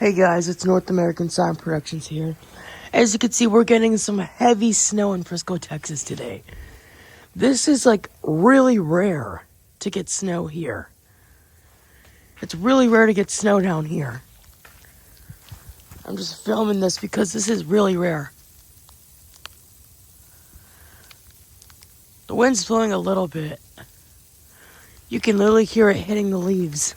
Hey guys, it's North American Sound Productions here. As you can see, we're getting some heavy snow in Frisco, Texas today. This is like really rare to get snow here. It's really rare to get snow down here. I'm just filming this because this is really rare. The wind's blowing a little bit. You can literally hear it hitting the leaves.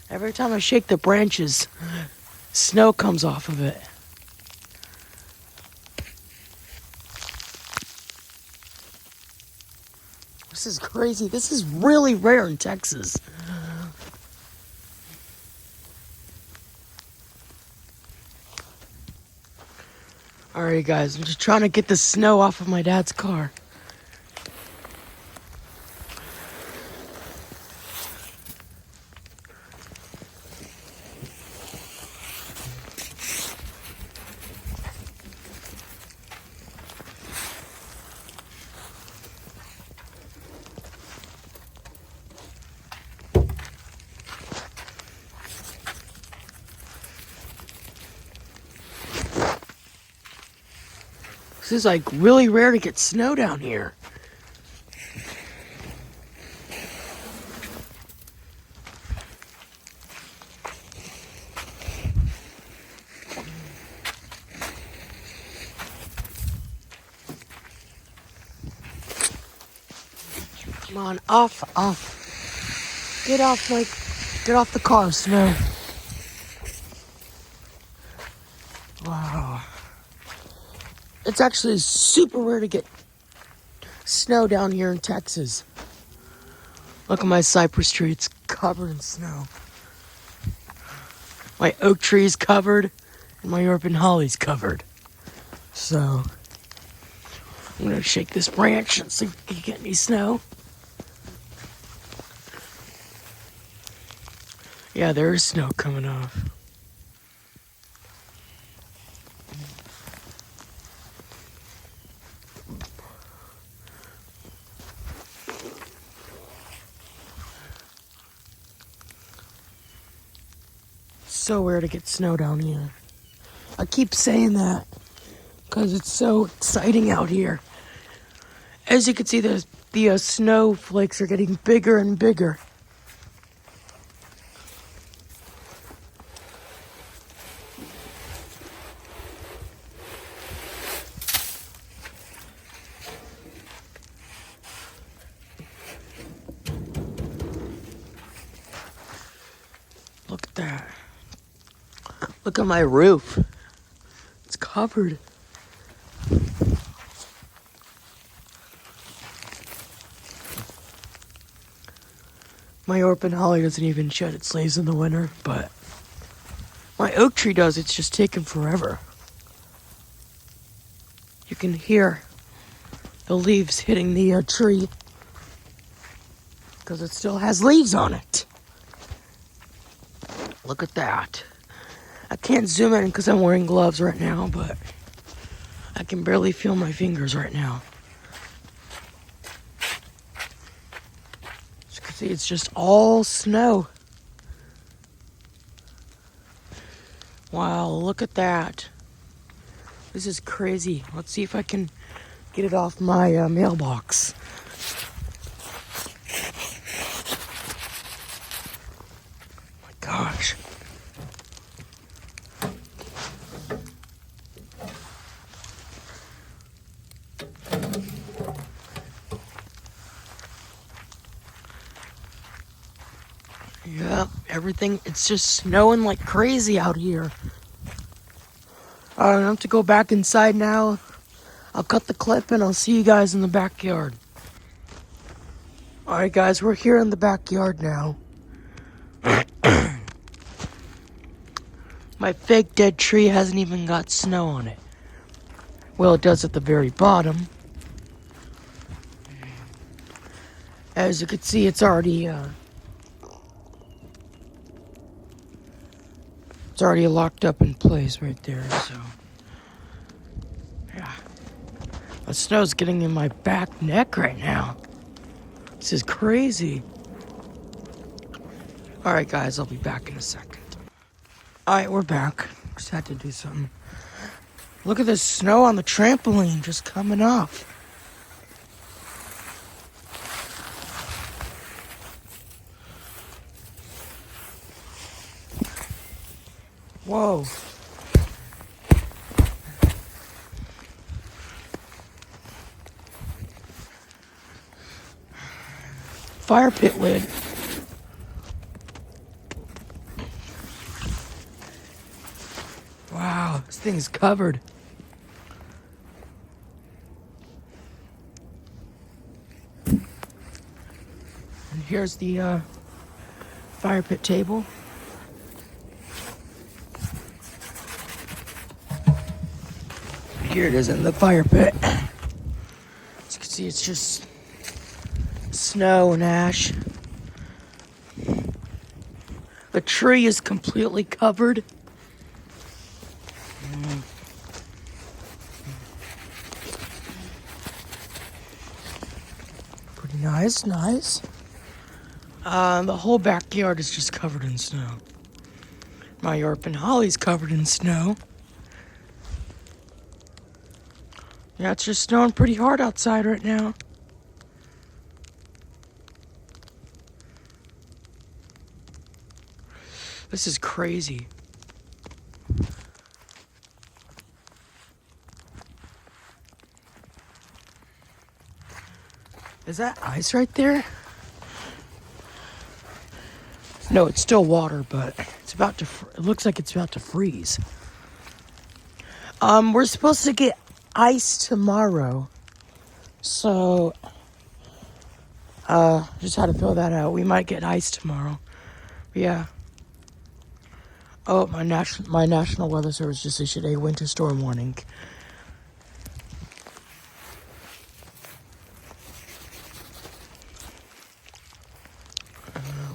Every time I shake the branches, snow comes off of it. This is crazy. This is really rare in Texas. Alright guys, I'm just trying to get the snow off of my dad's car. This is like really rare to get snow down here. Come on, off. Get off the car, snow. Wow. It's actually super rare to get snow down here in Texas. Look at my cypress tree, it's covered in snow. My oak tree is covered, and my European holly's covered. So, I'm gonna shake this branch and see if we can get any snow. Yeah, there is snow coming off. So rare to get snow down here. I keep saying that because it's so exciting out here. As you can see, the snowflakes are getting bigger and bigger. Look at that. Look at my roof. It's covered. My European holly doesn't even shed its leaves in the winter, but my oak tree does. It's just taking forever. You can hear the leaves hitting the tree because it still has leaves on it. Look at that. I can't zoom in because I'm wearing gloves right now, but I can barely feel my fingers right now. As you can see, it's just all snow. Wow, look at that. This is crazy. Let's see if I can get it off my mailbox. Oh my gosh. Yep, everything, it's just snowing like crazy out here. Alright, I have to go back inside now. I'll cut the clip and I'll see you guys in the backyard. Alright guys, we're here in the backyard now. My fake dead tree hasn't even got snow on it. Well, it does at the very bottom. As you can see, it's already locked up in place right there, so yeah. The snow's getting in my back neck right now. This is crazy. Alright guys, I'll be back in a second. Alright, we're back. Just had to do something. Look at this snow on the trampoline just coming off. Whoa. Fire pit lid. Wow, this thing's covered. And here's the fire pit table. Here it is in the fire pit. As you can see, it's just snow and ash. The tree is completely covered. Pretty nice, nice. The whole backyard is just covered in snow. My European holly's covered in snow. Yeah, it's just snowing pretty hard outside right now. This is crazy. Is that ice right there? No, it's still water, but it's about to. It looks like it's about to freeze. We're supposed to get ice tomorrow, so just had to fill that out. We might get ice tomorrow. Yeah. Oh, my National Weather Service just issued a winter storm warning.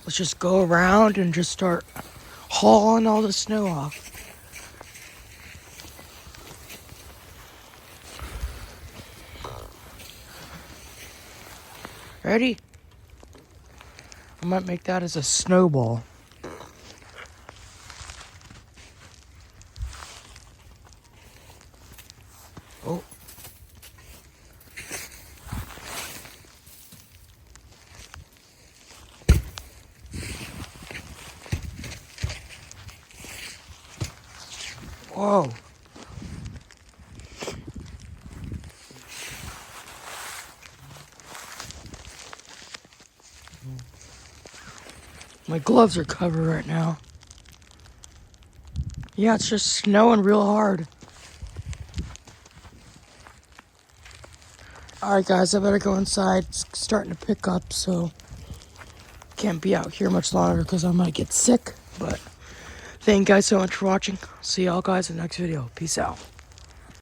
Let's just go around and just start hauling all the snow off. Ready? I might make that as a snowball. Oh. Whoa. My gloves are covered right now. Yeah, it's just snowing real hard. Alright guys, I better go inside. It's starting to pick up, so can't be out here much longer because I might get sick. But thank you guys so much for watching. See y'all guys in the next video. Peace out.